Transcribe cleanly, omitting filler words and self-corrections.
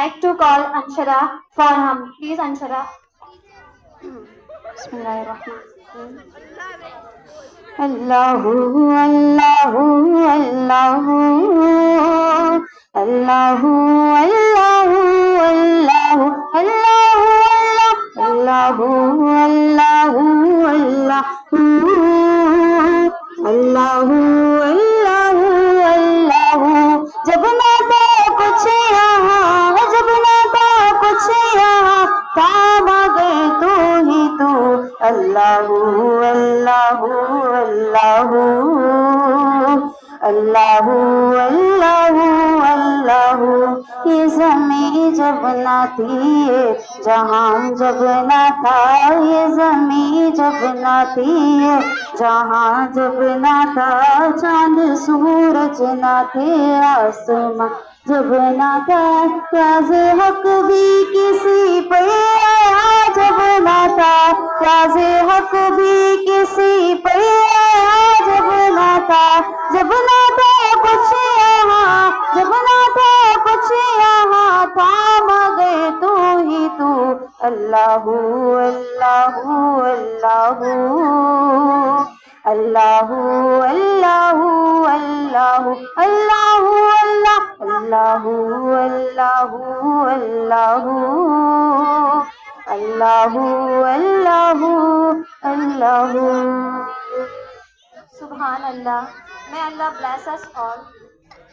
like to call Anshara for him. Please, Anshara. Bismillahirrahmanirrahim. Allahu, Allahu, Allahu, Allahu, Allahu, Allahu, Allahu, Allahu, Allahu, Allahu, Allahu, Allahu. जब ना था कुछ यहाँ, जब ना था कुछ यहाँ, काम आ गए तू ही तू. अल्लाहु अल्लाहु अल्लाहु अल्लाहु अल्लाहु अल्लाहु. ये ज़मीं जब ना थी, ये जहां जब ना था, ये ज़मीं जब ना थी, ये जहां जब ना था, चांद सूरज ना थे, आसमां जब ना था, राज़े हक भी किसी पे आया जब ना था, राज़े हक भी किसी पे आया जब ना था. जब ना था कुछ यहाँ, जब ना था कुछ यहाँ, थाम गए तू ही तू. अल्लाहु अल्लाहु अल्लाहु अल्लाहु अल्लाहु अल्लाहु अल्लाहु अल्लाहु अल्लाहु अल्लाहु अल्लाहु अल्लाहु अल्लाहु. Subhanallah. May Allah bless us all.